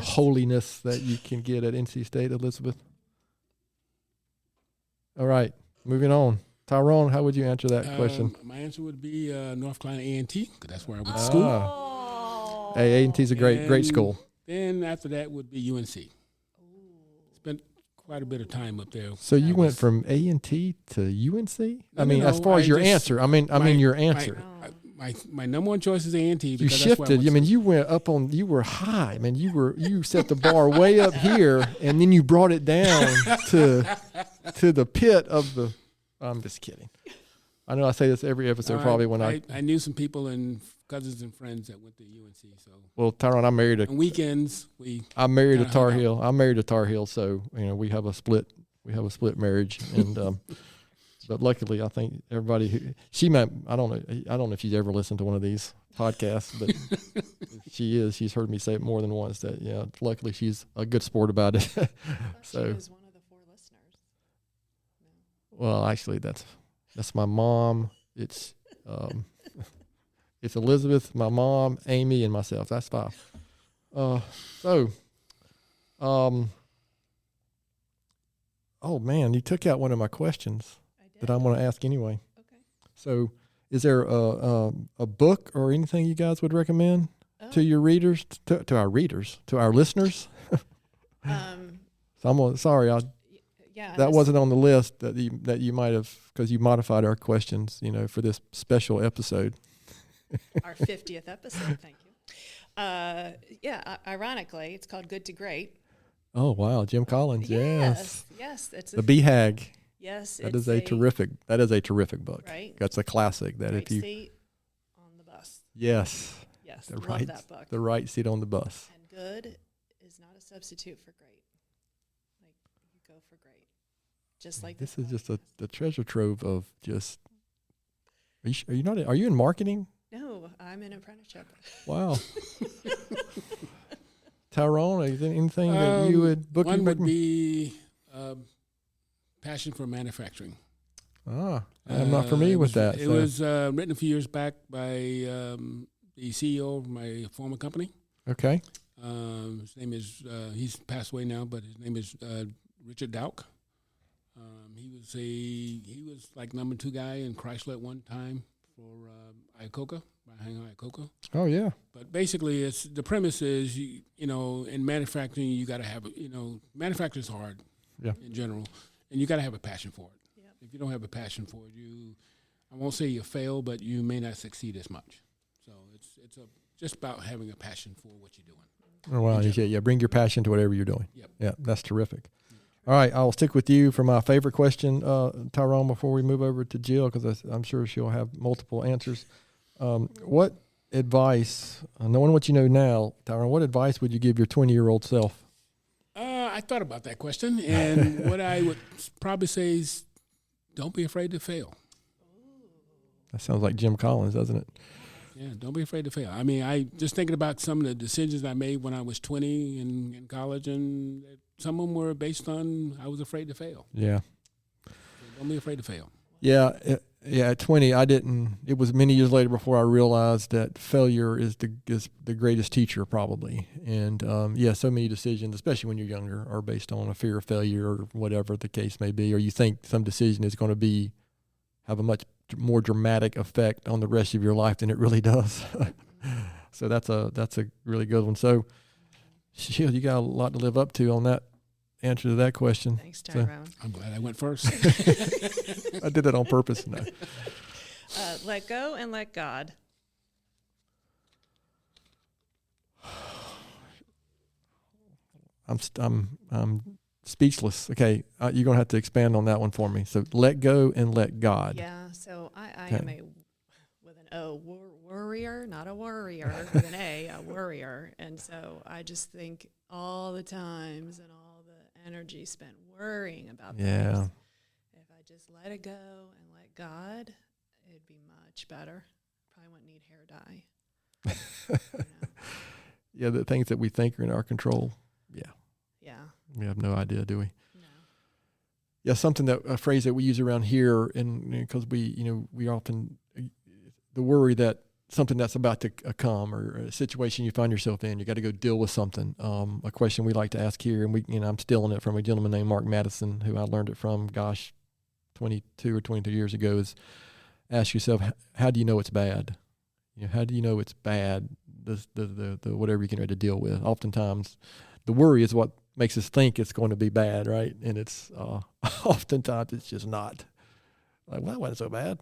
holiness that you can get at NC State, Elizabeth. All right, moving on. Tyrone, how would you answer that question? My answer would be North Carolina A&T, because that's where I went to school. Hey, A&T's a great school. Then after that would be UNC. Spent quite a bit of time up there. So you went from A&T to UNC? No, as far as your answer. Your answer. My number one choice is A&T. You shifted. You went up on. You were high, man. You set the bar way up here, and then you brought it down to the pit of the. I'm just kidding. I know I say this every episode. Probably when I knew some people and cousins and friends that went to UNC. So well, Tyrone, I married on weekends I married a Tar Heel. I married a Tar Heel, so we have a split. We have a split marriage, and but luckily, I think everybody she met. I don't know if she's ever listened to one of these podcasts, but she is. She's heard me say it more than once. That luckily she's a good sport about it. So she was one of the 4 listeners. No. Well, actually, that's my mom. It's it's Elizabeth, my mom, Amy, and myself. That's 5. Oh man, you took out one of my questions that I'm going to ask anyway. Okay. So, is there a book or anything you guys would recommend to your readers, to our listeners? So sorry, that wasn't on the list that you might have, because you modified our questions, for this special episode. Our 50th episode, thank you. Ironically, it's called Good to Great. Oh wow, Jim Collins, yes, it's the BHAG. Yes, that is a terrific book. Right, that's a classic. That right if you seat on the bus. Yes, love that book. The right seat on the bus. And good is not a substitute for great. Like you go for great, just like this is just the treasure trove of just. Are you in marketing? No, I'm in apprenticeship. Wow. Tyrone, is there anything that you would book? One would be Passion for Manufacturing. I'm not familiar with that. It was written a few years back by the CEO of my former company. Okay. His name is, he's passed away now, but his name is Richard Dauk. He was like number 2 guy in Chrysler at one time for Iacocca, behind Iacocca. Oh yeah. But basically, the premise is in manufacturing you got to have manufacturing is hard, in general, and you got to have a passion for it. Yep. If you don't have a passion for it, I won't say you fail, but you may not succeed as much. So it's just about having a passion for what you're doing. Oh wow, yeah, bring your passion to whatever you're doing. Yep. Yeah, that's terrific. All right, I'll stick with you for my favorite question, Tyrone, before we move over to Jill, because I'm sure she'll have multiple answers. What advice, knowing what you know now, Tyrone, what advice would you give your 20-year-old self? I thought about that question, and what I would probably say is don't be afraid to fail. That sounds like Jim Collins, doesn't it? Yeah, don't be afraid to fail. I mean, I just thinking about some of the decisions I made when I was 20 in college, and some of them were based on I was afraid to fail. Yeah. So don't be afraid to fail. Yeah. At 20, I didn't. It was many years later before I realized that failure is the greatest teacher, probably. And so many decisions, especially when you're younger, are based on a fear of failure or whatever the case may be, or you think some decision is going to have a much more dramatic effect on the rest of your life than it really does. So that's a really good one. So, you got a lot to live up to on that answer to that question. Thanks, Tyrone. I'm glad I went first. I did that on purpose. No. Let go and let God. I'm speechless. Okay, you're gonna have to expand on that one for me. So let go and let God. Yeah. So I am with an O, worrier, not a warrior, with an A, a worrier. And so I just think all the times and all the energy spent worrying about things. If I just let it go and let God, it'd be much better. Probably wouldn't need hair dye. Yeah, the things that we think are in our control. Yeah. We have no idea, do we? No. Yeah, a phrase that we use around here, and because we often, the worry that something that's about to come, or a situation you find yourself in, you got to go deal with something. A question we like to ask here, and I'm stealing it from a gentleman named Mark Madison, who I learned it from, 22 or 23 years ago, is ask yourself, how do you know it's bad? How do you know it's bad? The whatever you're getting ready to deal with. Oftentimes, the worry is what makes us think it's going to be bad, right? And it's oftentimes it's just not. Like, well, that wasn't so bad.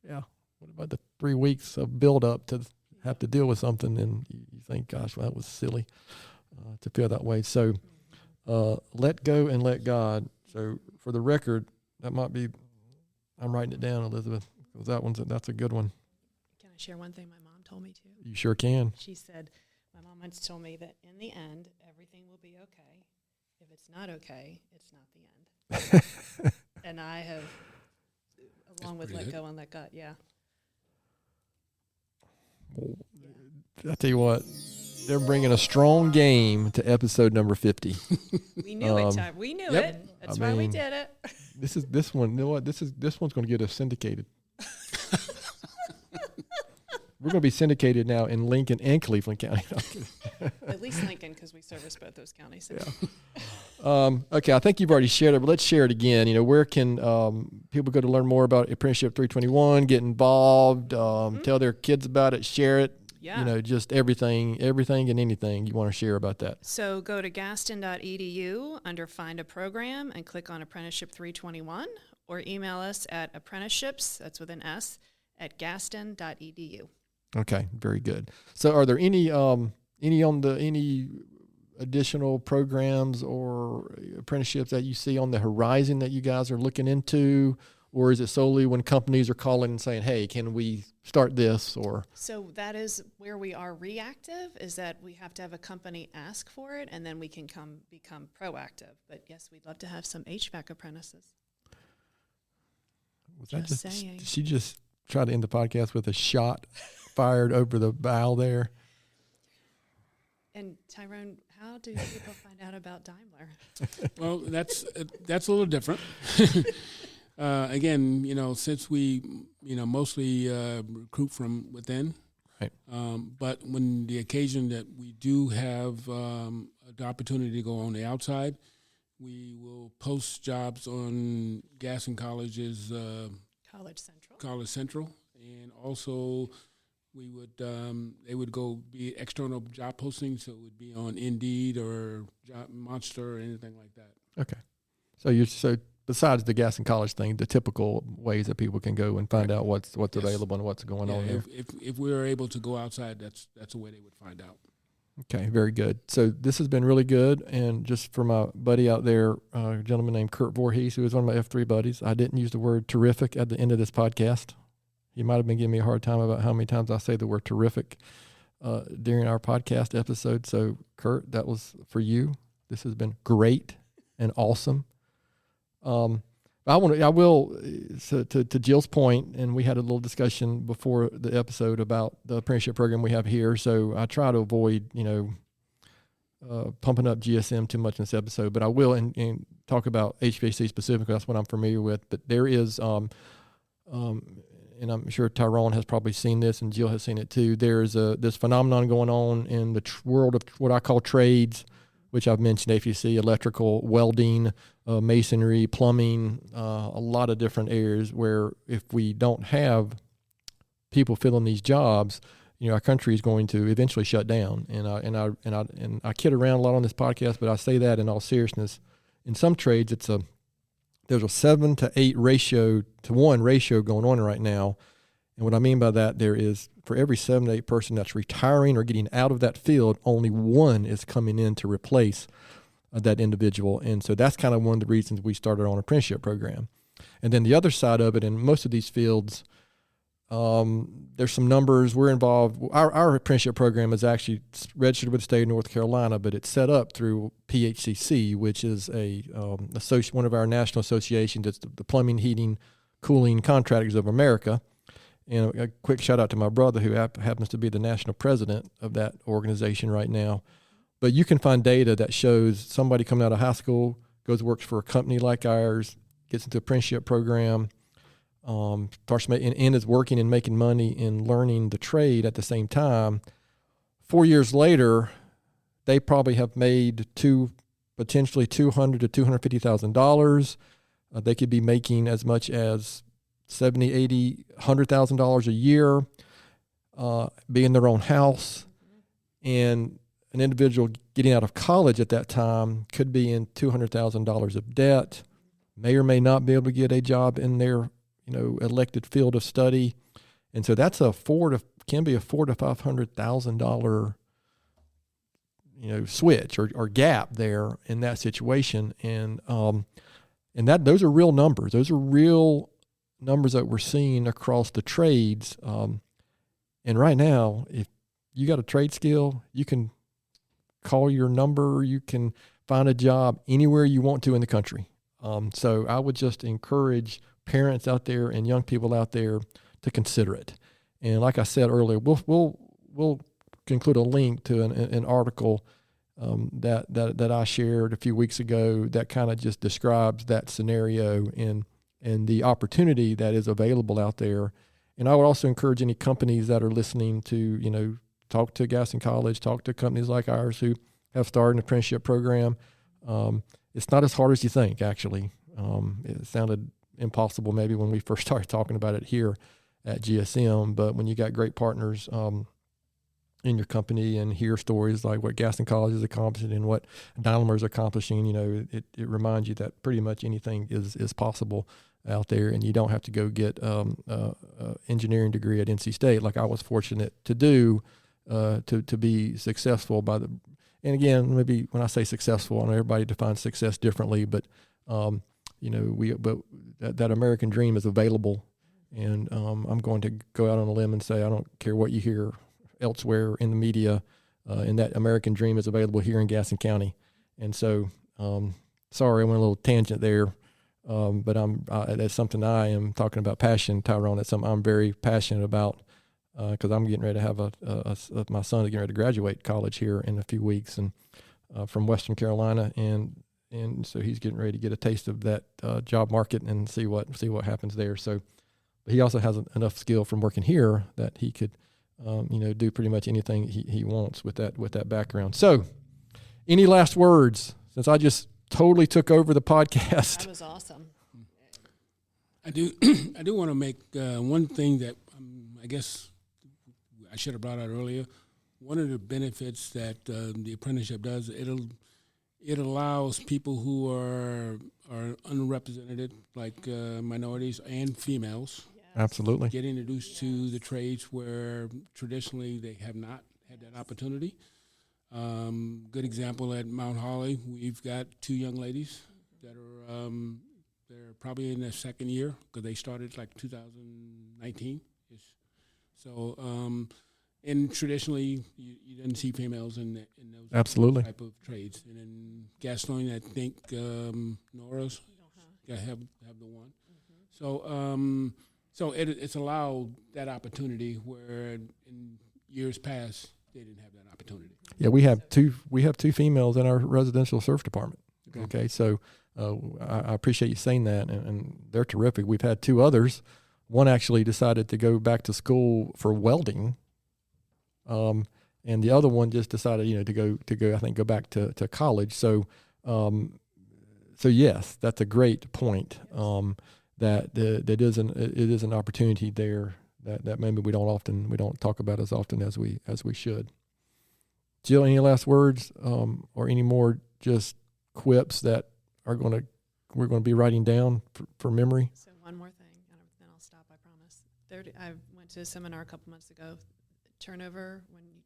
Yeah. What about the 3 weeks of build up to have to deal with something, and you think, gosh, well, that was silly to feel that way. So let go and let God. So for the record, that might be, I'm writing it down, Elizabeth, because that's a good one. Can I share one thing my mom told me to? You sure can. She said, my mom once told me that in the end, everything will be okay. If it's not okay, it's not the end. And I have, along with let go and let God, yeah. I tell you what, they're bringing a strong game to episode number 50. We knew it, Ty. We knew it. That's why we did it. This one. You know what? This one's going to get us syndicated. We're going to be syndicated now in Lincoln and Cleveland County. At least Lincoln, because we service both those counties. Yeah. Okay, I think you've already shared it, but let's share it again. Where can people go to learn more about Apprenticeship 321, get involved, tell their kids about it, share it? Yeah. Just everything and anything you want to share about that. So go to gaston.edu under Find a Program and click on Apprenticeship 321, or email us at apprenticeships, that's with an S, at gaston.edu. Okay, very good. So are there any additional programs or apprenticeships that you see on the horizon that you guys are looking into? Or is it solely when companies are calling and saying, hey, can we start this? Or so that is where we are reactive, is that we have to have a company ask for it, and then we can become proactive. But yes, we'd love to have some HVAC apprentices. Was that just saying. Did she just try to end the podcast with a shot fired over the bow there? And Tyrone, how do people find out about Daimler? Well, that's a little different. Again, since we, mostly recruit from within, right. But when the occasion that we do have the opportunity to go on the outside, we will post jobs on Gaston College's College Central, and also we would they would go be external job postings, so it would be on Indeed or Job Monster or anything like that. Okay, so besides the Gaston College thing, the typical ways that people can go and find out what's yes. available and what's going on there. If we are able to go outside, that's a way they would find out. Okay, very good. So this has been really good, and just for my buddy out there, a gentleman named Kurt Voorhees, who is one of my F3 buddies, I didn't use the word terrific at the end of this podcast. He might have been giving me a hard time about how many times I say the word terrific during our podcast episode. So, Kurt, that was for you. This has been great and awesome. If So to Jill's point, and we had a little discussion before the episode about the apprenticeship program we have here. So I try to avoid, pumping up GSM too much in this episode, but I will and talk about HVAC specifically. That's what I'm familiar with. But there is, and I'm sure Tyrone has probably seen this, and Jill has seen it too. There's this phenomenon going on in the world of what I call trades, which I've mentioned: HVAC, electrical, welding, masonry, plumbing, a lot of different areas where if we don't have people filling these jobs, our country is going to eventually shut down. And I kid around a lot on this podcast, but I say that in all seriousness. In some trades, there's a 7 to 8 ratio to 1 ratio going on right now. And what I mean by that, there is, for every 7 to 8 person that's retiring or getting out of that field, only one is coming in to replace that individual. And so that's kind of one of the reasons we started our apprenticeship program. And then the other side of it, in most of these fields, there's some numbers. We're involved. Our apprenticeship program is actually registered with the state of North Carolina, but it's set up through PHCC, which is one of our national associations. It's the Plumbing, Heating, Cooling Contractors of America. And a quick shout out to my brother, who happens to be the national president of that organization right now. But you can find data that shows somebody coming out of high school, works for a company like ours, gets into an apprenticeship program, starts and is working and making money and learning the trade at the same time. 4 years later, they probably have made potentially $200,000 to $250,000. They could be making as much as $70,000, $80,000, $100,000 a year, be in their own house. And an individual getting out of college at that time could be in $200,000 of debt, may or may not be able to get a job in their elected field of study. And so that's can be a $400,000 to $500,000 switch or gap there in that situation. And those are real numbers. Those are real numbers that we're seeing across the trades. And right now, if you got a trade skill, you can call your number, you can find a job anywhere you want to in the country. So I would just encourage parents out there and young people out there to consider it. And like I said earlier, we'll include a link to an article that I shared a few weeks ago that kind of just describes that scenario and the opportunity that is available out there. And I would also encourage any companies that are listening to, talk to Gaston College, talk to companies like ours who have started an apprenticeship program. It's not as hard as you think, actually. It sounded impossible maybe when we first started talking about it here at GSM, but when you got great partners in your company and hear stories like what Gaston College is accomplishing and what Daimler is accomplishing, it reminds you that pretty much anything is possible out there, and you don't have to go get engineering degree at NC State like I was fortunate to do to be successful and again, maybe when I say successful, I know everybody defines success differently, but that American dream is available, and I'm going to go out on a limb and say I don't care what you hear elsewhere in the media, and that American dream is available here in Gaston County. And so, sorry, I went a little tangent there, but that's something I am talking about passion, Tyrone. That's something I'm very passionate about because I'm getting ready to have my son is getting ready to graduate college here in a few weeks, and from Western Carolina, and so he's getting ready to get a taste of that job market and see what happens there. So, but he also has enough skill from working here that he could, do pretty much anything he wants with that background. So, any last words? Since I just totally took over the podcast. That was awesome. I do want to make one thing that I guess I should have brought out earlier. One of the benefits that the apprenticeship does, it allows people who are unrepresented, like minorities and females, absolutely, get introduced to the trades where traditionally they have not had that opportunity. Good example at Mount Holly, we've got 2 young ladies that are they're probably in their second year because they started like 2019. So, and traditionally, you didn't see females in those absolutely type of trades. And in Gaston, I think Nora's have the one. So it's allowed that opportunity where in years past they didn't have that opportunity. Yeah, we have two females in our residential service department. Okay, so I appreciate you saying that, and they're terrific. We've had two others. One actually decided to go back to school for welding, and the other one just decided, to go. I think go back to college. So yes, that's a great point. That it is an opportunity there that maybe we don't talk about as often as we should. Jill, any last words or any more just quips that we're going to be writing down for memory? So one more thing, and then I'll stop. I promise. I went to a seminar a couple months ago. When you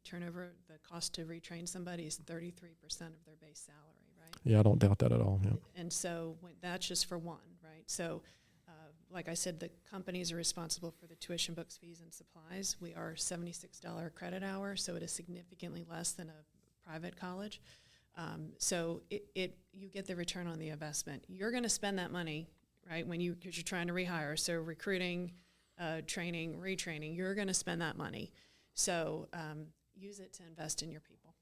turn over, the cost to retrain somebody is 33% of their base salary, right? Yeah, I don't doubt that at all. Yeah. And so that's just for one, right? So. Like I said, the companies are responsible for the tuition, books, fees, and supplies. We are $76 a credit hour, so it is significantly less than a private college. So you get the return on the investment. You're going to spend that money, right, because you're trying to rehire. So recruiting, training, retraining, you're going to spend that money. So use it to invest in your people.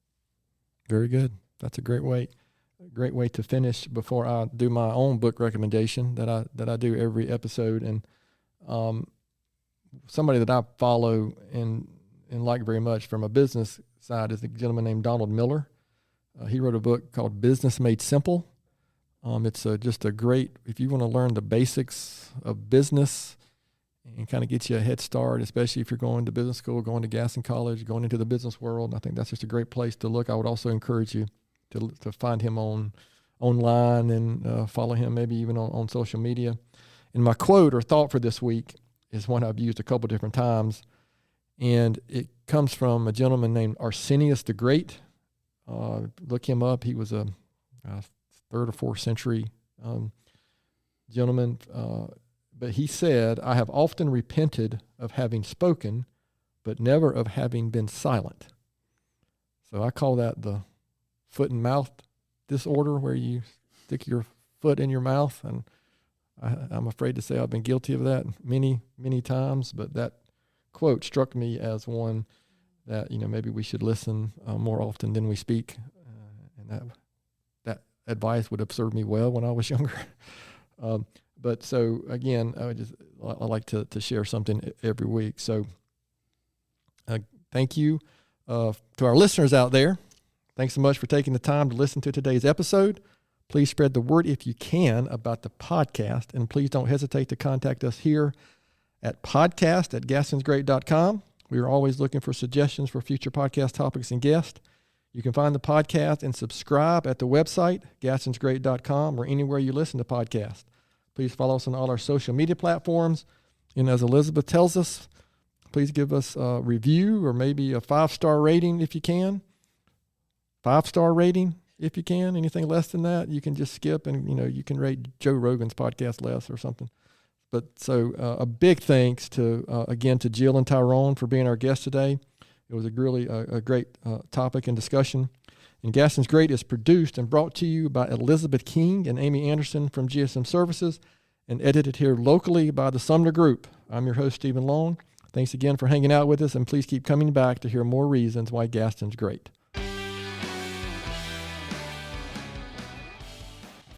Very good. That's a great way to finish before I do my own book recommendation that I do every episode. And somebody that I follow and like very much from a business side is a gentleman named Donald Miller. He wrote a book called Business Made Simple. It's just a great, if you want to learn the basics of business and kind of get you a head start, especially if you're going to business school, going to Gaston College, going into the business world. I think that's just a great place to look. I would also encourage you to find him online and follow him maybe even on social media. And my quote or thought for this week is one I've used a couple different times, and it comes from a gentleman named Arsenius the Great. Look him up. He was a 3rd or 4th century gentleman. But he said, "I have often repented of having spoken, but never of having been silent." So I call that the foot and mouth disorder, where you stick your foot in your mouth. And I'm afraid to say I've been guilty of that many, many times. But that quote struck me as one that, maybe we should listen more often than we speak. And that advice would have served me well when I was younger. But so, again, I like to share something every week. So thank you to our listeners out there. Thanks so much for taking the time to listen to today's episode. Please spread the word if you can about the podcast, and please don't hesitate to contact us here at podcast@gastonsgreat.com. We are always looking for suggestions for future podcast topics and guests. You can find the podcast and subscribe at the website, gastonsgreat.com, or anywhere you listen to podcasts. Please follow us on all our social media platforms. And as Elizabeth tells us, please give us a review or maybe a 5-star rating if you can. 5-star rating if you can. Anything less than that, you can just skip, and you can rate Joe Rogan's podcast less or something. But so a big thanks to Jill and Tyrone for being our guests today. It was a great topic and discussion. And Gaston's Great is produced and brought to you by Elizabeth King and Amy Anderson from GSM Services, and edited here locally by the Sumner Group. I'm your host, Stephen Long. Thanks again for hanging out with us, and please keep coming back to hear more reasons why Gaston's great.